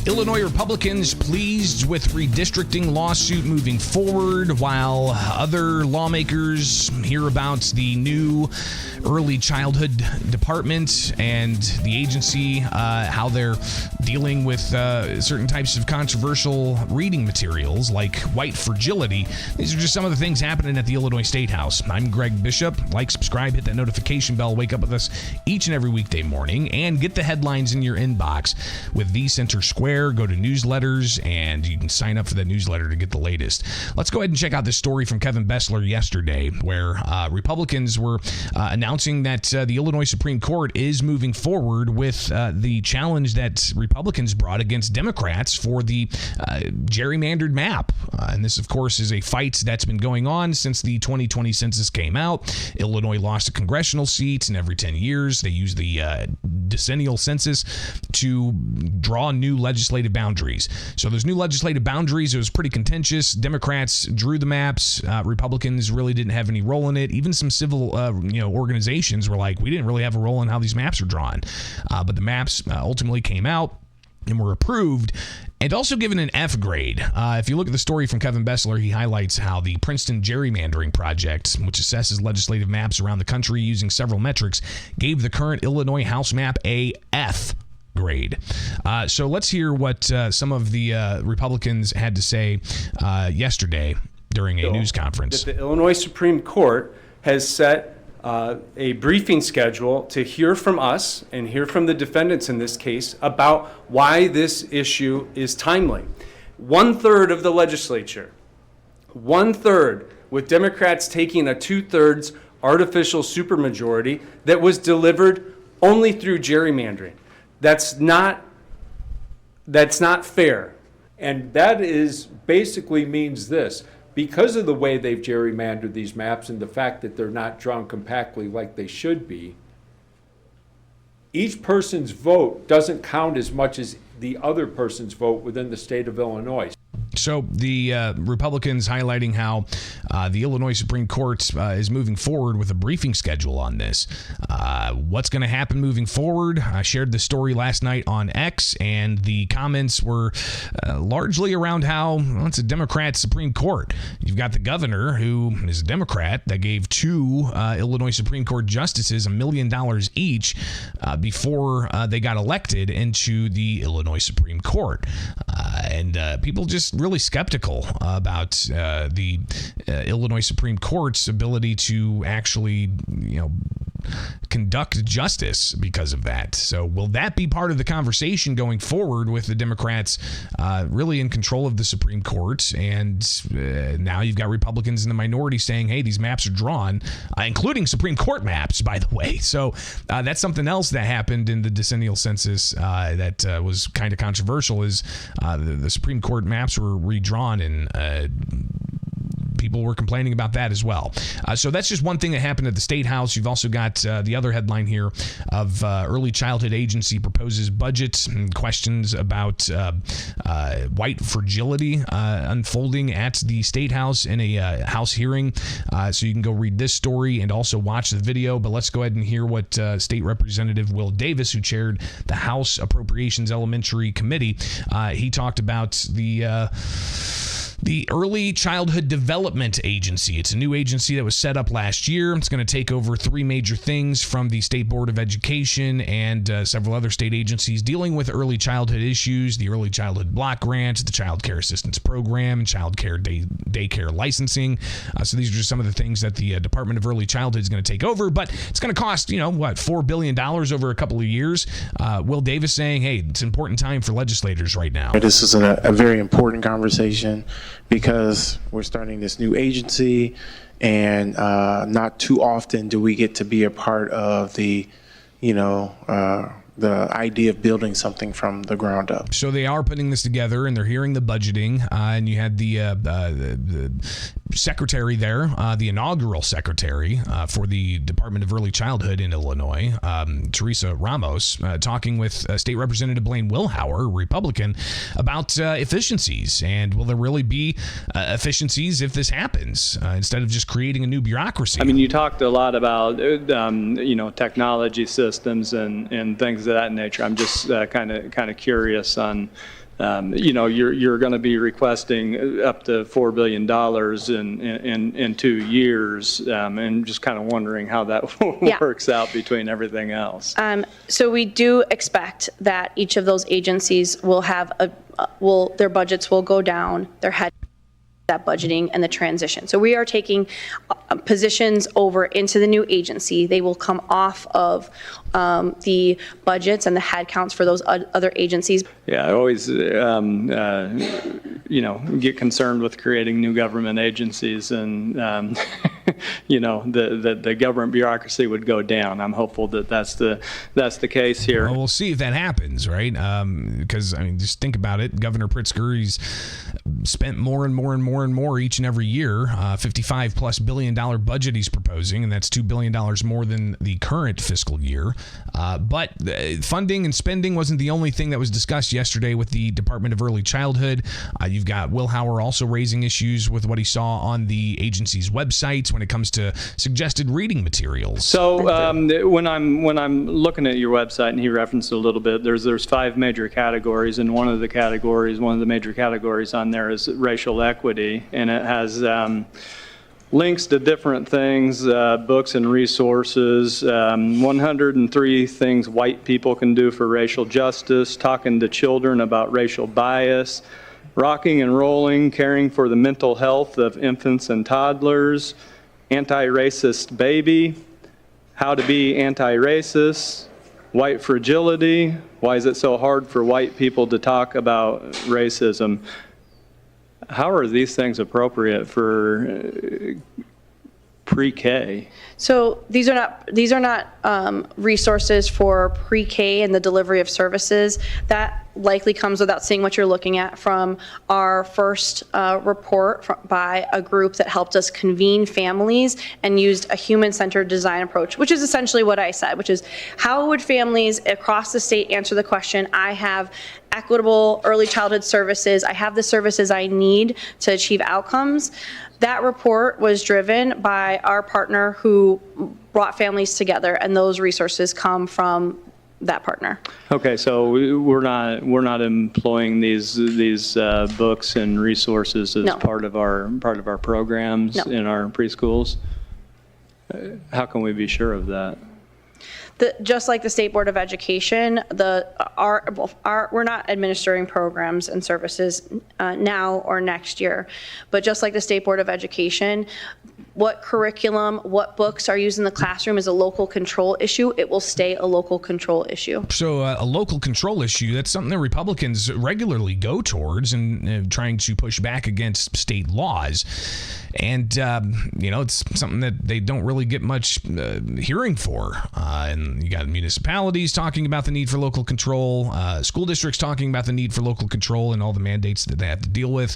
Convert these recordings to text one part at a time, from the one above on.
Illinois Republicans pleased with redistricting lawsuit moving forward, while other lawmakers hear about the new early childhood department and the agency, how they're dealing with certain types of controversial reading materials like white fragility. These are just some of the things happening at the Illinois Statehouse. I'm Greg Bishop. Like, subscribe, hit that notification bell, wake up with us each and every weekday morning, and get the headlines in your inbox with the Center Square. Go to newsletters, and you can sign up for that newsletter to get the latest. Let's go ahead and check out this story from Kevin Bessler yesterday, where Republicans were announcing that the Illinois Supreme Court is moving forward with the challenge that Republicans brought against Democrats for the gerrymandered map. And this, of course, is a fight that's been going on since the 2020 census came out. Illinois lost a congressional seat, and every 10 years they use the decennial census to draw new legislative boundaries. So those new legislative boundaries, it was pretty contentious. Democrats drew the maps. Republicans really didn't have any role in it. Even some civil organizations were like, we didn't really have a role in how these maps are drawn. But the maps ultimately came out and were approved and also given an F grade. If you look at the story from Kevin Bessler, he highlights how the Princeton Gerrymandering Project, which assesses legislative maps around the country using several metrics, gave the current Illinois House map a F grade. So let's hear what some of the Republicans had to say yesterday during a news conference. That the Illinois Supreme Court has set a briefing schedule to hear from us and hear from the defendants in this case about why this issue is timely. 1/3 of the legislature, 1/3, with Democrats taking a 2/3 artificial supermajority that was delivered only through gerrymandering. That's not fair. And that is basically means this. Because of the way they've gerrymandered these maps and the fact that they're not drawn compactly like they should be, each person's vote doesn't count as much as the other person's vote within the state of Illinois. So the Republicans highlighting how the Illinois Supreme Court is moving forward with a briefing schedule on this. What's going to happen moving forward? I shared the story last night on X, and the comments were largely around how it's a Democrat Supreme Court. You've got the governor, who is a Democrat, that gave two Illinois Supreme Court justices $1 million each before they got elected into the Illinois Supreme Court. And people just really skeptical about the Illinois Supreme Court's ability to actually, conduct justice because of that. So will that be part of the conversation going forward with the Democrats really in control of the Supreme Court? And now you've got Republicans in the minority saying, hey, these maps are drawn, including Supreme Court maps, by the way. So that's something else that happened in the decennial census that was kind of controversial, is the Supreme Court maps were redrawn, and people were complaining about that as well. So that's just one thing that happened at the Statehouse. You've also got the other headline here of Early Childhood Agency proposes budget, and questions about white fragility unfolding at the Statehouse in a House hearing. So you can go read this story and also watch the video. But let's go ahead and hear what State Representative Will Davis, who chaired the House Appropriations Elementary Committee, he talked about the Early Childhood Development Agency. It's a new agency that was set up last year. It's going to take over three major things from the State Board of Education and several other state agencies dealing with early childhood issues: the Early Childhood Block Grant, the Child Care Assistance Program, and Child Care Daycare Licensing. So these are just some of the things that the Department of Early Childhood is going to take over, but it's going to cost, $4 billion over a couple of years. Will Davis saying, hey, it's an important time for legislators right now. This is a very important conversation, because we're starting this new agency, and not too often do we get to be a part of the idea of building something from the ground up. So they are putting this together, and they're hearing the budgeting, and you had the secretary there, the inaugural secretary for the Department of Early Childhood in Illinois, Teresa Ramos, talking with State Representative Blaine Wilhauer, Republican, about efficiencies. And will there really be efficiencies if this happens, instead of just creating a new bureaucracy? I mean, you talked a lot about, technology systems and things of that nature. I'm just kind of curious on you're going to be requesting up to $4 billion in 2 years, and just kind of wondering how that works out between everything else. So we do expect that each of those agencies will have their budgets will go down, their head that budgeting and the transition. So we are taking positions over into the new agency. They will come off of the budgets and the head counts for those other agencies. Yeah, I always, get concerned with creating new government agencies, and the government bureaucracy would go down. I'm hopeful that that's the case here. Well, we'll see if that happens, right? Because just think about it. Governor Pritzker, he's spent more and more and more and more each and every year. $55+ billion budget he's proposing, and that's $2 billion more than the current fiscal year. But funding and spending wasn't the only thing that was discussed yesterday with the Department of Early Childhood. You've got Will Hauer also raising issues with what he saw on the agency's websites when it comes to suggested reading materials. So when I'm looking at your website, and he referenced it a little bit, there's 5 major categories, and one of the major categories on there is racial equity, and it has links to different things, books and resources, 103 things white people can do for racial justice, talking to children about racial bias, rocking and rolling, caring for the mental health of infants and toddlers, anti-racist baby, how to be anti-racist, white fragility, why is it so hard for white people to talk about racism? How are these things appropriate for pre-K? So these are not resources for pre-K and the delivery of services. That likely comes without seeing what you're looking at from our first report by a group that helped us convene families and used a human-centered design approach, which is essentially what I said, which is how would families across the state answer the question, I have equitable early childhood services, I have the services I need to achieve outcomes. That report was driven by our partner who brought families together, and those resources come from that partner. Okay, so we're not employing these books and resources as part of our programs in our preschools. How can we be sure of that? Just like the State Board of Education, we're not administering programs and services now or next year, but just like the State Board of Education, what curriculum, what books are used in the classroom is a local control issue. It will stay a local control issue. So a local control issue, that's something that Republicans regularly go towards and trying to push back against state laws. And, it's something that they don't really get much hearing for. And you got municipalities talking about the need for local control, school districts talking about the need for local control and all the mandates that they have to deal with.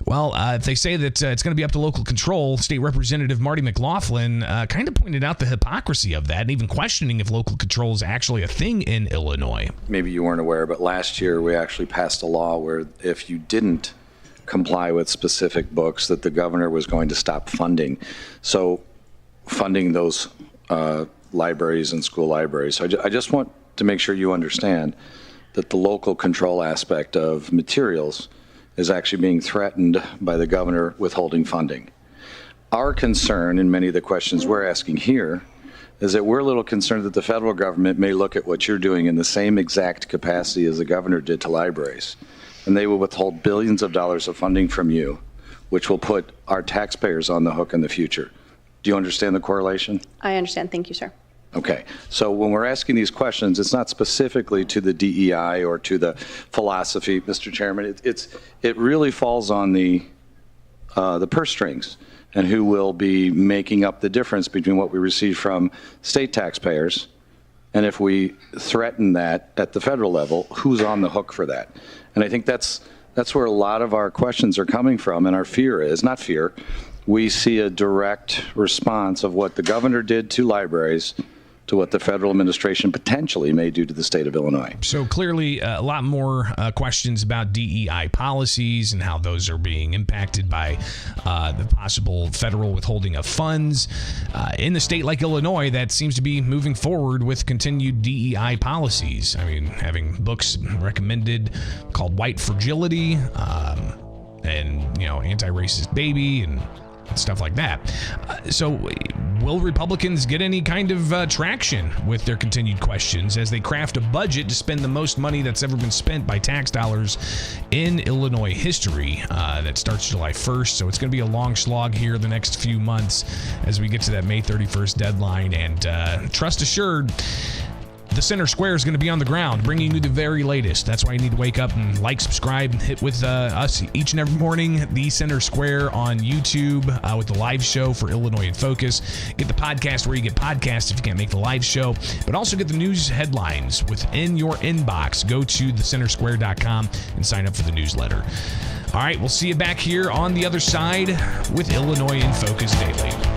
Well, if they say that it's going to be up to local control, State Representative Marty McLaughlin kind of pointed out the hypocrisy of that and even questioning if local control is actually a thing in Illinois. Maybe you weren't aware, but last year we actually passed a law where if you didn't comply with specific books, that the governor was going to stop funding. So funding those libraries and school libraries. So I just want to make sure you understand that the local control aspect of materials is actually being threatened by the governor withholding funding. Our concern in many of the questions we're asking here is that we're a little concerned that the federal government may look at what you're doing in the same exact capacity as the governor did to libraries, and they will withhold billions of dollars of funding from you, which will put our taxpayers on the hook in the future. Do you understand the correlation? I understand. Thank you, sir. Okay, so when we're asking these questions, it's not specifically to the DEI or to the philosophy, Mr. Chairman. It really falls on the purse strings and who will be making up the difference between what we receive from state taxpayers and if we threaten that at the federal level, who's on the hook for that? And I think that's where a lot of our questions are coming from, and our fear is, not fear, we see a direct response of what the governor did to libraries to what the federal administration potentially may do to the state of Illinois. So clearly a lot more questions about DEI policies and how those are being impacted by the possible federal withholding of funds. In a state like Illinois, that seems to be moving forward with continued DEI policies. I mean, having books recommended called White Fragility and, Anti-Racist Baby and stuff like that. So will Republicans get any kind of traction with their continued questions as they craft a budget to spend the most money that's ever been spent by tax dollars in Illinois history that starts July 1st? So it's going to be a long slog here the next few months as we get to that May 31st deadline. And trust assured, the Center Square is going to be on the ground, bringing you the very latest. That's why you need to wake up and like, subscribe, hit with us each and every morning. The Center Square on YouTube with the live show for Illinois in Focus. Get the podcast where you get podcasts if you can't make the live show, but also get the news headlines within your inbox. Go to thecentersquare.com and sign up for the newsletter. All right, we'll see you back here on the other side with Illinois in Focus Daily.